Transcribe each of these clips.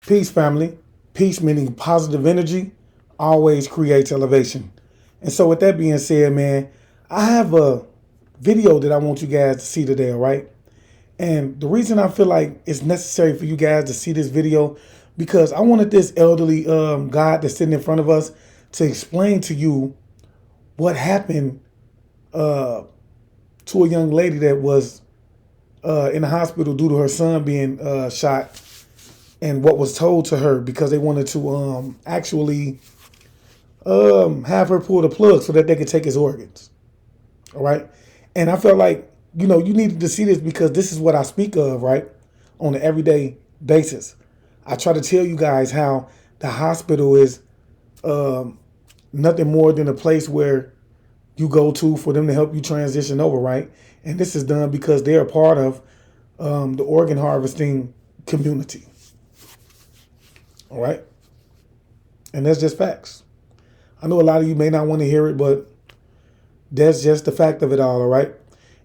Peace, family. Peace meaning positive energy always creates elevation. And so with that being said, man, I have a video that I want you guys to see today, all right? And the reason I feel like it's necessary for you guys to see this video, because I wanted this elderly guy that's sitting in front of us to explain to you what happened to a young lady that was in the hospital due to her son being shot, and what was told to her because they wanted to actually have her pull the plug so that they could take his organs. All right. And I felt like, you needed to see this because this is what I speak of, right? On an everyday basis. I try to tell you guys how the hospital is nothing more than a place where you go to for them to help you transition over, right? And this is done because they're a part of the organ harvesting community. All right. And that's just facts. I know a lot of you may not want to hear it, but that's just the fact of it all right?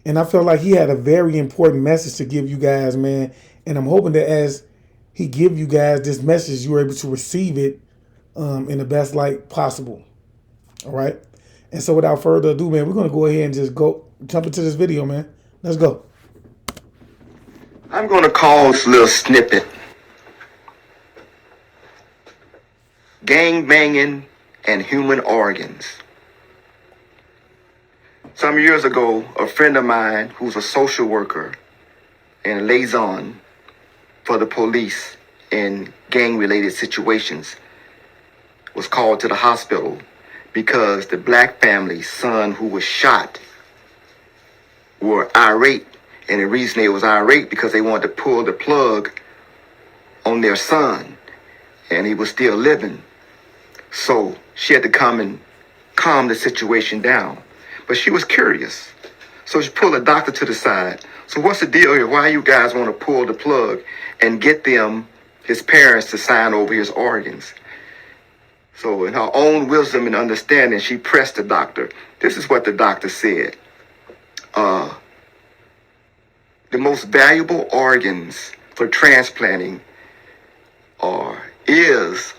And I felt like he had a very important message to give you guys, man. And I'm hoping that as he give you guys this message, you're able to receive it in the best light possible. All right? And so without further ado, man, we're going to go ahead and just jump into this video, man. Let's go. I'm going to call this little snippet Gang Banging and Human Organs. Some years ago, a friend of mine who's a social worker and liaison for the police in gang-related situations was called to the hospital because the black family's son who was shot were irate. And the reason they was irate because they wanted to pull the plug on their son, and he was still living. So she had to come and calm the situation down. But she was curious. So she pulled a doctor to the side. So what's the deal here? Why you guys want to pull the plug and get his parents, to sign over his organs? So in her own wisdom and understanding, she pressed the doctor. This is what the doctor said. The most valuable organs for transplanting is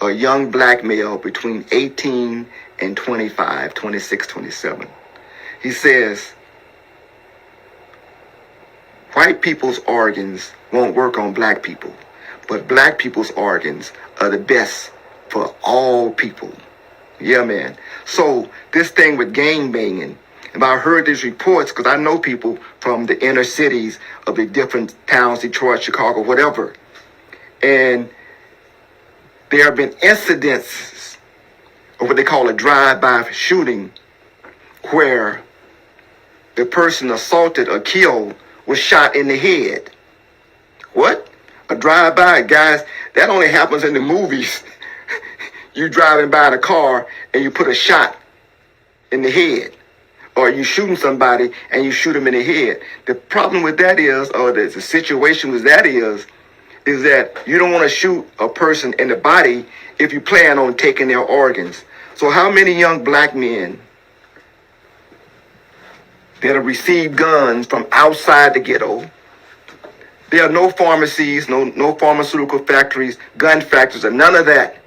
a young black male between 18 and 25, 26, 27. He says, white people's organs won't work on black people, but black people's organs are the best for all people. Yeah, man. So this thing with gang banging, and I heard these reports because I know people from the inner cities of the different towns, Detroit, Chicago, whatever. And there have been incidents of what they call a drive-by shooting where the person assaulted or killed was shot in the head. What? A drive-by, guys, that only happens in the movies. You driving by in a car and you put a shot in the head. Or you shooting somebody and you shoot them in the head. The problem with that is, or the situation with that is that you don't want to shoot a person in the body if you plan on taking their organs. So how many young black men that have received guns from outside the ghetto? There are no pharmacies, no pharmaceutical factories, gun factories, and none of that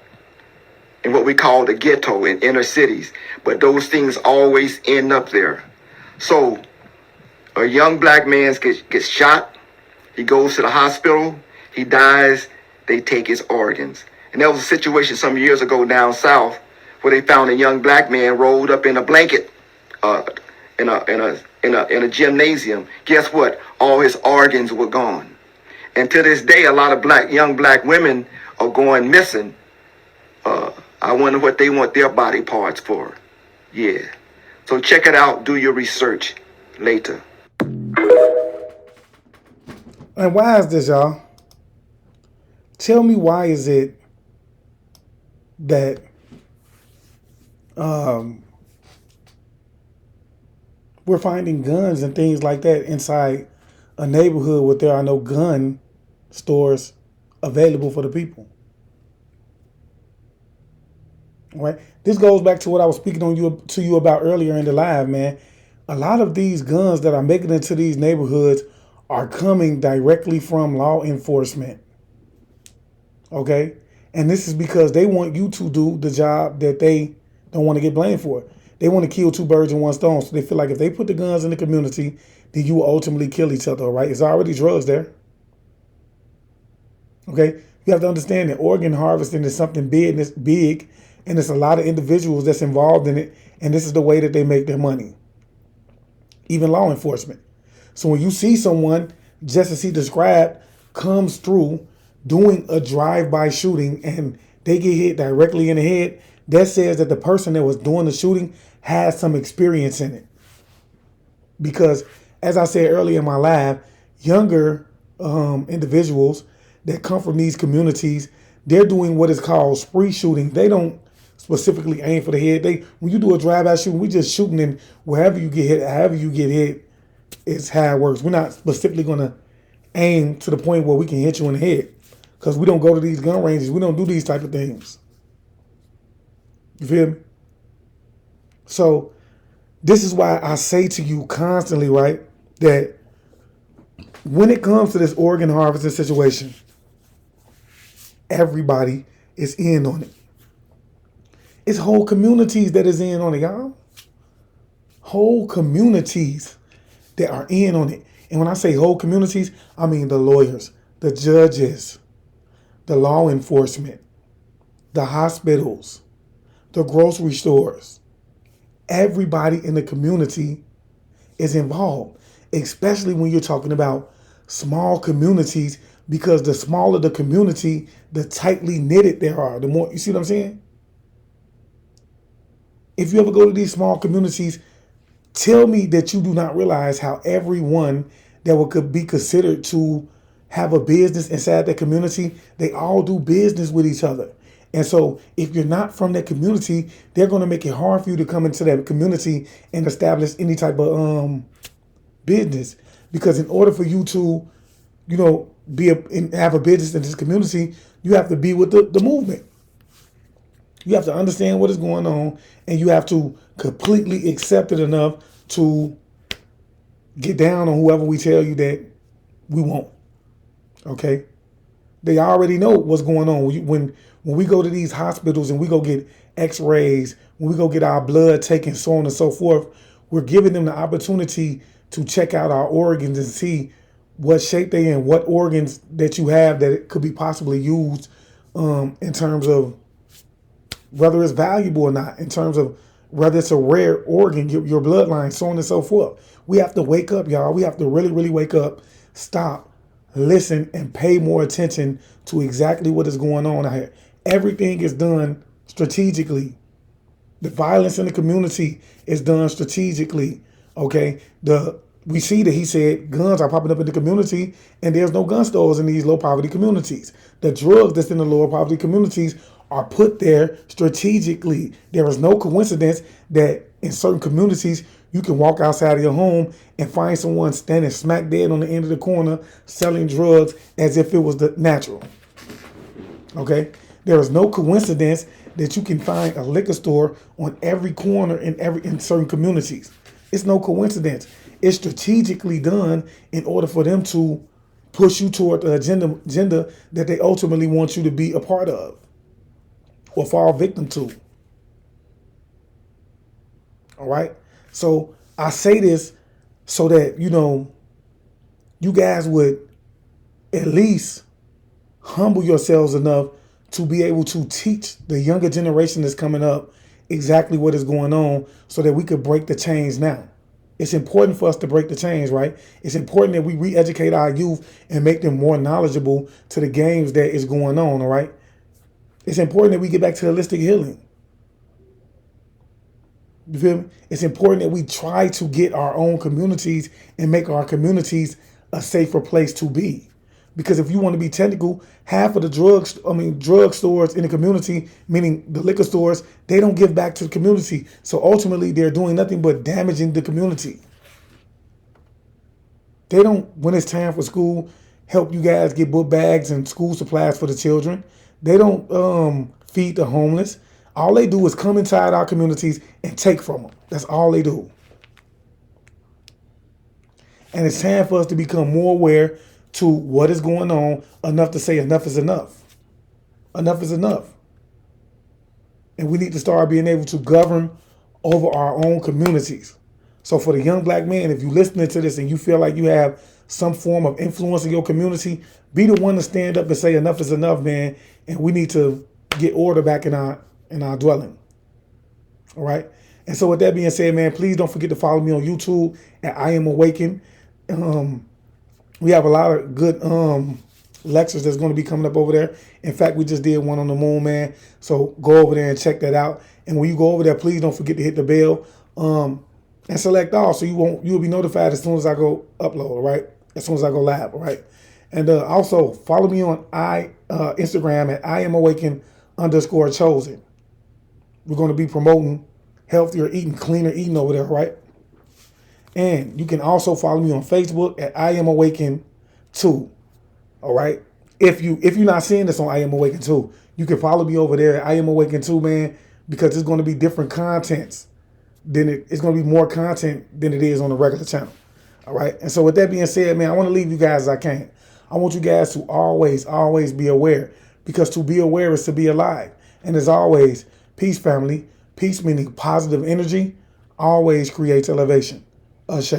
in what we call the ghetto in inner cities. But those things always end up there. So a young black man gets shot. He goes to the hospital. He dies. They take his organs. And there was a situation some years ago down south where they found a young black man rolled up in a blanket in a gymnasium. Guess what? All his organs were gone. And to this day, a lot of young black women are going missing. I wonder what they want their body parts for. Yeah. So check it out. Do your research later. And why is this, y'all? Tell me, why is it that we're finding guns and things like that inside a neighborhood where there are no gun stores available for the people? Right? This goes back to what I was speaking to you about earlier in the live, man. A lot of these guns that are making it into these neighborhoods are coming directly from law enforcement. Okay? And this is because they want you to do the job that they don't want to get blamed for. They want to kill two birds in one stone. So they feel like if they put the guns in the community, then you will ultimately kill each other, right? It's already drugs there. Okay? You have to understand that organ harvesting is something big, and it's a lot of individuals that's involved in it, and this is the way that they make their money. Even law enforcement. So when you see someone, just as he described, comes through doing a drive-by shooting and they get hit directly in the head, that says that the person that was doing the shooting has some experience in it. Because, as I said earlier in my live, younger individuals that come from these communities, they're doing what is called spree shooting. They don't specifically aim for the head. When you do a drive-by shooting, we just shooting in wherever you get hit, however you get hit, is how it works. We're not specifically going to aim to the point where we can hit you in the head, because we don't go to these gun ranges. We don't do these type of things. You feel me? So this is why I say to you constantly, right, that when it comes to this organ harvesting situation, everybody is in on it. It's whole communities that is in on it, y'all. Whole communities that are in on it. And when I say whole communities, I mean the lawyers, the judges, the law enforcement, the hospitals, the grocery stores. Everybody in the community is involved, especially when you're talking about small communities, because the smaller the community, the tightly knitted there are. The more, you see what I'm saying? If you ever go to these small communities, tell me that you do not realize how everyone that could be considered to have a business inside that community, they all do business with each other. And so if you're not from that community, they're going to make it hard for you to come into that community and establish any type of business. Because in order for you to, have a business in this community, you have to be with the movement. You have to understand what is going on, and you have to completely accept it enough to get down on whoever we tell you that we want. Okay? They already know what's going on. When we go to these hospitals and we go get x-rays, when we go get our blood taken, so on and so forth, we're giving them the opportunity to check out our organs and see what shape they in, what organs that you have that it could be possibly used in terms of whether it's valuable or not, in terms of whether it's a rare organ, your bloodline, so on and so forth. We have to wake up, y'all. We have to really, really wake up, stop, listen, and pay more attention to exactly what is going on out here. Everything is done strategically. The violence in the community is done strategically. Okay? We see that he said guns are popping up in the community, and there's no gun stores in these low poverty communities. The drugs that's in the lower poverty communities are put there strategically. There is no coincidence that in certain communities you can walk outside of your home and find someone standing smack dead on the end of the corner selling drugs as if it was the natural. Okay? There is no coincidence that you can find a liquor store on every corner in certain communities. It's no coincidence. It's strategically done in order for them to push you toward the agenda that they ultimately want you to be a part of or fall victim to. All right? So I say this so that, you guys would at least humble yourselves enough to be able to teach the younger generation that's coming up exactly what is going on so that we could break the chains now. It's important for us to break the chains, right? It's important that we re-educate our youth and make them more knowledgeable to the games that is going on, all right? It's important that we get back to holistic healing. You feel me? It's important that we try to get our own communities and make our communities a safer place to be. Because if you want to be technical, half of the drug stores in the community, meaning the liquor stores, they don't give back to the community. So ultimately, they're doing nothing but damaging the community. They don't, when it's time for school, help you guys get book bags and school supplies for the children. They don't feed the homeless. All they do is come inside our communities and take from them. That's all they do. And it's time for us to become more aware to what is going on, enough to say enough is enough. Enough is enough. And we need to start being able to govern over our own communities. So for the young black man, if you're listening to this and you feel like you have some form of influence in your community, be the one to stand up and say enough is enough, man, and we need to get order back in our dwelling. All right. And so with that being said, man, please don't forget to follow me on YouTube at I Am Awakend. We have a lot of good lectures that's going to be coming up over there. In fact, we just did one on the moon, man. So go over there and check that out. And when you go over there, please don't forget to hit the bell and select all, so you'll be notified as soon as I go upload. All right, as soon as I go live. All right, and also follow me on Instagram at I Am Awakend _chosen. We're going to be promoting healthier eating, cleaner eating over there, right? And you can also follow me on Facebook at I Am Awakend 2. All right. If you're not seeing this on I Am Awakend 2, you can follow me over there at I Am Awakend 2, man, because it's going to be different contents it's going to be more content than it is on the regular channel. All right. And so with that being said, man, I want to leave you guys as I can. I want you guys to always, always be aware, because to be aware is to be alive. And as always, peace, family. Peace meaning positive energy always creates elevation. Ashe.